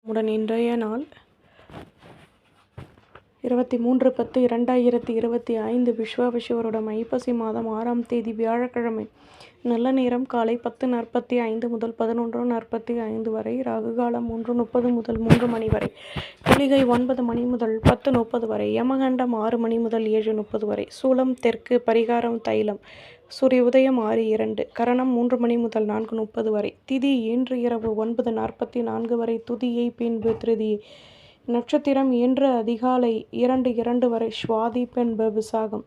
உடன் இன்றைய நாள் 23/10/2025 விஸ்வாவசு ஐப்பசி மாதம் 6ஆம் தேதி வியாழக்கிழமை. நல்ல நேரம் காலை 10:45 முதல் 11:45 வரை. ராகு காலம் 1:30 முதல் 3 மணி வரை. குளிகை 9 மணி முதல் 10:30 வரை. யமகண்டம் 6 மணி முதல் 7:30 வரை. சூலம் தெற்கு. பரிகாரம் தைலம். சூரிய உதயம் 6:02. கரணம் 3 மணி முதல் 4:30 வரை. திதி இன்று இரவு 9:44 வரை. துதியை பின்பு திருதியை. நட்சத்திரம் இன்று அதிகாலை 2:02 வரை. சுவாதி பின்பு விசாகம்.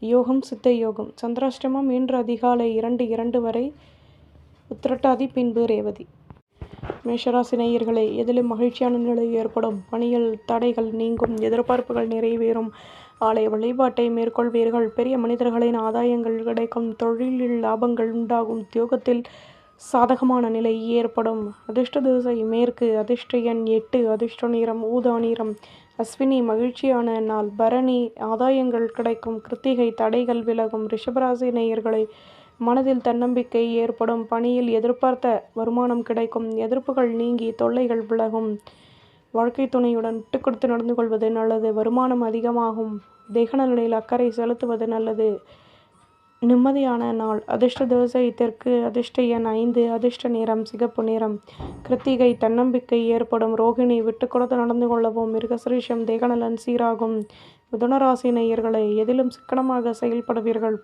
யோகம் சித்த யோகம். சந்திராஷ்டமம் இன்று அதிகாலை 2:02 வரை. உத்திரட்டாதி பின்பு ரேவதி. மேஷராசி நேயர்களே, எதிலும் மகிழ்ச்சியான நிலை ஏற்படும். பணியில் தடைகள் நீங்கும். எதிர்பார்ப்புகள் நிறைவேறும். ஆலய வழிபாட்டை மேற்கொள்வீர்கள். பெரிய மனிதர்களின் ஆதாயங்கள் கிடைக்கும். தொழிலில் லாபங்கள் உண்டாகும். உத்தியோகத்தில் சாதகமான நிலை ஏற்படும். அதிர்ஷ்ட திசை மேற்கு. அதிர்ஷ்ட எண் 8. அதிர்ஷ்ட நிறம் ஊதா நிறம். அஸ்வினி மகிழ்ச்சியான நாள். பரணி ஆதாயங்கள் கிடைக்கும். கிருத்திகை தடைகள் விலகும். ரிஷபராசி நேயர்களை, மனதில் தன்னம்பிக்கை ஏற்படும். பணியில் எதிர்பார்த்த வருமானம் கிடைக்கும். எதிர்ப்புகள் நீங்கி தொல்லைகள் விலகும். வாழ்க்கை துணையுடன் விட்டு கொடுத்து நடந்து கொள்வது நல்லது. வருமானம் அதிகமாகும். தேகநலனில் அக்கறை செலுத்துவது நல்லது. நிம்மதியான நாள். அதிர்ஷ்ட திசை தெற்கு. அதிர்ஷ்ட எண் 5. அதிர்ஷ்ட நிறம் சிகப்பு நிறம். கிருத்திகை தன்னம்பிக்கை ஏற்படும். ரோகிணி விட்டு கொடுத்து நடந்து கொள்ளவும். மிருகசிரீஷம் தேகநலன் சீராகும். மிதுனராசி நேயர்களை, எதிலும் சிக்கனமாக செயல்படுவீர்கள்.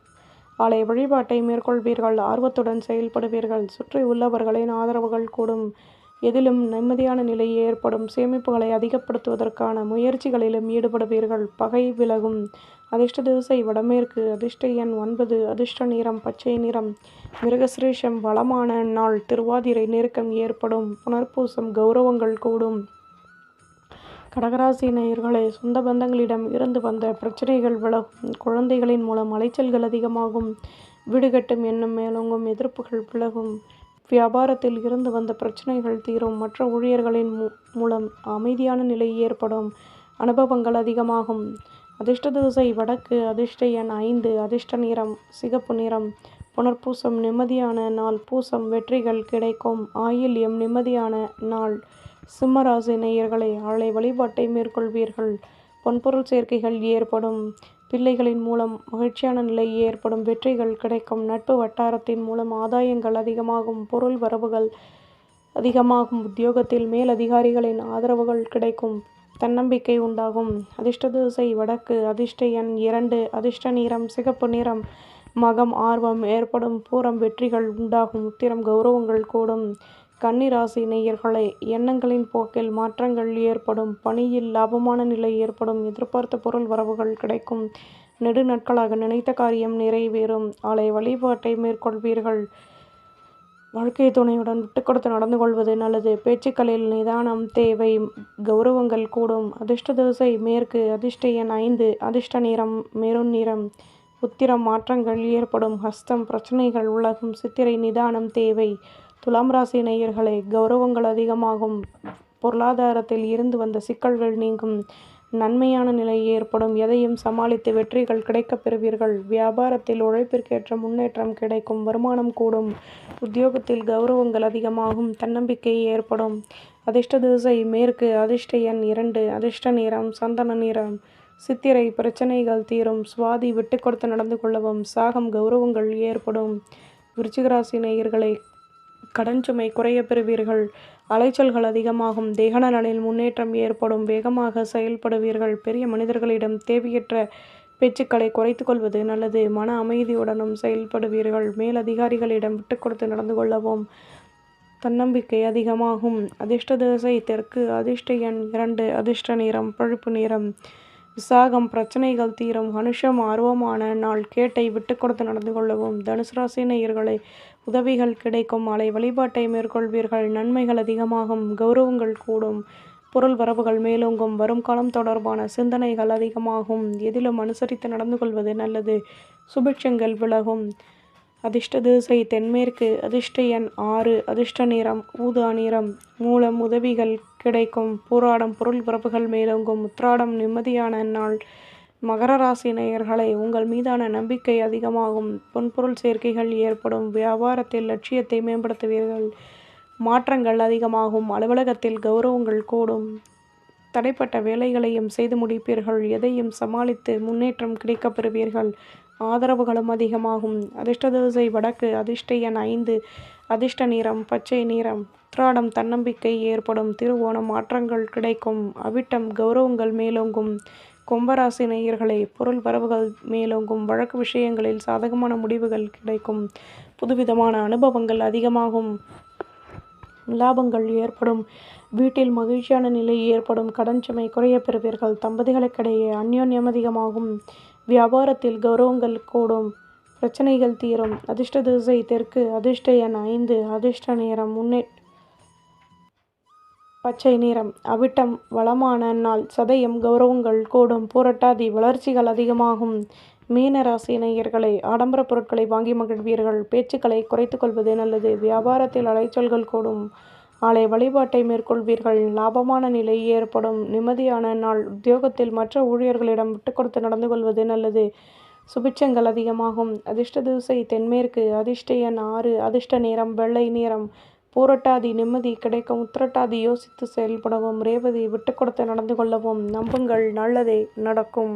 ஆலய வழிபாட்டை மேற்கொள்வீர்கள். ஆர்வத்துடன் செயல்படுவீர்கள். சுற்றி உள்ளவர்களின் ஆதரவுகள் கூடும். எதிலும் நிம்மதியான நிலை ஏற்படும். சேமிப்புகளை அதிகப்படுத்துவதற்கான முயற்சிகளிலும் ஈடுபடுவீர்கள். பகை விலகும். அதிர்ஷ்ட திசை வடமேற்கு. அதிர்ஷ்ட எண் 9. அதிர்ஷ்ட நிறம் பச்சை நிறம். மிருகசிரீஷம் வளமான நாள். திருவாதிரை நெருக்கம் ஏற்படும். புனர்பூசம் கௌரவங்கள் கூடும். கடகராசி நேயர்களே, சொந்த பந்தங்களிடம் இருந்து வந்த பிரச்சனைகள் விலகும். குழந்தைகளின் மூலம் அலைச்சல்கள் அதிகமாகும். வீடு கட்டும் எண்ணம் மேலோங்கும். எதிர்ப்புகள் விலகும். வியாபாரத்தில் இருந்து வந்த பிரச்சனைகள் தீரும். மற்ற ஊழியர்களின் மூலம் அமைதியான நிலை ஏற்படும். அனுபவங்கள் அதிகமாகும். அதிர்ஷ்ட திசை வடக்கு. அதிர்ஷ்ட எண் 5. அதிர்ஷ்ட நிறம் சிகப்பு நிறம். புனர்பூசம் நிம்மதியான நாள். பூசம் வெற்றிகள் கிடைக்கும். ஆயில்யம் நிம்மதியான நாள். சிம்மராசி நேயர்களை, ஆலய வழிபாட்டை மேற்கொள்வீர்கள். பொன்பொருள் சேர்க்கைகள் ஏற்படும். பிள்ளைகளின் மூலம் மகிழ்ச்சியான நிலை ஏற்படும். வெற்றிகள் கிடைக்கும். நட்பு வட்டாரத்தின் மூலம் ஆதாயங்கள் அதிகமாகும். பொருள் வரவுகள் அதிகமாகும். உத்தியோகத்தில் மேல் அதிகாரிகளின் ஆதரவுகள் கிடைக்கும். தன்னம்பிக்கை உண்டாகும். அதிர்ஷ்ட திசை வடக்கு. அதிர்ஷ்ட எண் 2. அதிர்ஷ்ட நிறம் சிகப்பு நிறம். மகம் ஆர்வம் ஏற்படும். பூரம் வெற்றிகள் உண்டாகும். உத்திரம் கௌரவங்கள் கூடும். கன்னிராசி நேயர்களை, எண்ணங்களின் போக்கில் மாற்றங்கள் ஏற்படும். பணியில் லாபமான நிலை ஏற்படும். எதிர்பார்த்த பொருள் வரவுகள் கிடைக்கும். நெடு நாட்களாக நினைத்த காரியம் நிறைவேறும். ஆலய வழிபாட்டை மேற்கொள்வீர்கள். வாழ்க்கை துணையுடன் விட்டு கொடுத்து நடந்து கொள்வது நல்லது. பேச்சுக்களில் நிதானம் தேவை. கௌரவங்கள் கூடும். அதிர்ஷ்ட திசை மேற்கு. அதிர்ஷ்ட எண் 5. அதிர்ஷ்ட நிறம் மெரூன் நிறம். உத்திரம் மாற்றங்கள் ஏற்படும். ஹஸ்தம் பிரச்சனைகள் உலகும். சித்திரை நிதானம் தேவை. துலாம் ராசி நேயர்களே, கௌரவங்கள் அதிகமாகும். பொருளாதாரத்தில் இருந்து வந்த சிக்கல்கள் நீங்கும். நன்மையான நிலை ஏற்படும். எதையும் சமாளித்து வெற்றிகள் கிடைக்கப் பெறுவீர்கள். வியாபாரத்தில் உழைப்பிற்கேற்ற முன்னேற்றம் கிடைக்கும். வருமானம் கூடும். உத்தியோகத்தில் கௌரவங்கள் அதிகமாகும். தன்னம்பிக்கை ஏற்படும். அதிர்ஷ்ட திசை மேற்கு. அதிர்ஷ்ட எண் 2. அதிர்ஷ்ட நிறம் சந்தன நிறம். சித்திரை பிரச்சனைகள் தீரும். சுவாதி விட்டு கொடுத்து நடந்து கொள்ளவும். சாகம் கௌரவங்கள் ஏற்படும். விருச்சிகராசி நேயர்களை, கடன் சுமை குறைய பெறுவீர்கள். அலைச்சல்கள் அதிகமாகும். தேகநலனில் முன்னேற்றம் ஏற்படும். வேகமாக செயல்படுவீர்கள். பெரிய மனிதர்களிடம் தேவையற்ற பேச்சுக்களை குறைத்து கொள்வது நல்லது. மன அமைதியுடனும் செயல்படுவீர்கள். மேலதிகாரிகளிடம் விட்டு கொடுத்து நடந்து கொள்ளவும். தன்னம்பிக்கை அதிகமாகும். அதிர்ஷ்ட திசை தெற்கு. அதிர்ஷ்ட எண் 2. அதிர்ஷ்ட நிறம் பழுப்பு நிறம். விசாகம் பிரச்சனைகள் தீரும். அனுஷம் ஆர்வமான நாள். கேட்டை விட்டு கொடுத்து நடந்து கொள்ளவும். தனுசு ராசி நேயர்களை, உதவிகள் கிடைக்கும். ஆலய வழிபாட்டை மேற்கொள்வீர்கள். நன்மைகள் அதிகமாகும். கௌரவங்கள் கூடும். பொருள் வரவுகள் மேலோங்கும். வரும் காலம் தொடர்பான சிந்தனைகள் அதிகமாகும். எதிலும் அனுசரித்து நடந்து கொள்வது நல்லது. சுபிட்சங்கள் விலகும். அதிர்ஷ்ட திசை தென்மேற்கு. அதிர்ஷ்ட எண் 6. அதிர்ஷ்ட நிறம் ஊதா நிறம். மூலம் உதவிகள் கிடைக்கும். போராடம் பொருள் வரவுகள் மேலோங்கும். உத்திராடம் நிம்மதியான நாள். மகர ராசி நேயர்களை, உங்கள் மீதான நம்பிக்கை அதிகமாகும். பொன்பொருள் சேர்க்கைகள் ஏற்படும். வியாபாரத்தில் லட்சியத்தை மேம்படுத்துவீர்கள். மாற்றங்கள் அதிகமாகும். அலுவலகத்தில் கௌரவங்கள் கூடும். தடைப்பட்ட வேலைகளையும் செய்து முடிப்பீர்கள். எதையும் சமாளித்து முன்னேற்றம் கிடைக்கப் பெறுவீர்கள். ஆதரவுகளும் அதிகமாகும். அதிர்ஷ்ட திசை வடக்கு. அதிர்ஷ்ட எண் 5. அதிர்ஷ்ட நிறம் பச்சை நிறம். உத்திராடம் தன்னம்பிக்கை ஏற்படும். திருவோணம் மாற்றங்கள் கிடைக்கும். அவிட்டம் கௌரவங்கள் மேலோங்கும். கும்பராசி நேயர்களே, பொருள் வரவுகள் மேலோங்கும். வழக்கு விஷயங்களில் சாதகமான முடிவுகள் கிடைக்கும். புதுவிதமான அனுபவங்கள் அதிகமாகும். லாபங்கள் ஏற்படும். வீட்டில் மகிழ்ச்சியான நிலை ஏற்படும். கடன் சுமை குறையப் பெறுவீர்கள். தம்பதிகளுக்கிடையே அந்யோன்யம் அதிகமாகும். வியாபாரத்தில் கௌரவங்கள் கூடும். பிரச்சனைகள் தீரும். அதிர்ஷ்ட திசை தெற்கு. அதிர்ஷ்ட எண் 5. அதிர்ஷ்ட நிறம் பச்சை நிறம். அவிட்டம் வளமான நாள். சதயம் கௌரவங்கள் கூடும். பூரட்டாதி வளர்ச்சிகள் அதிகமாகும். மீன ராசி நேயர்களே, ஆடம்பர பொருட்களை வாங்கி மகிழ்வீர்கள். பேச்சுக்களை குறைத்துக் கொள்வது நல்லது. வியாபாரத்தில் அலைச்சல்கள் கூடும். ஆலய வழிபாட்டை மேற்கொள்வீர்கள். லாபமான நிலை ஏற்படும். நிம்மதியான நாள். உத்தியோகத்தில் மற்ற ஊழியர்களிடம் விட்டுக்கொடுத்து நடந்து கொள்வது நல்லது. சுபிட்சங்கள் அதிகமாகும். அதிர்ஷ்ட திசை தென்மேற்கு. அதிர்ஷ்ட எண் 6. அதிர்ஷ்ட நிறம் வெள்ளை நிறம். பூரட்டாதி நிம்மதி கிடைக்கும். உத்திரட்டாதி யோசித்து செயல்படவும். ரேவதி விட்டுக்கொடுத்து நடந்து கொள்ளவும். நம்புங்கள், நல்லதே நடக்கும்.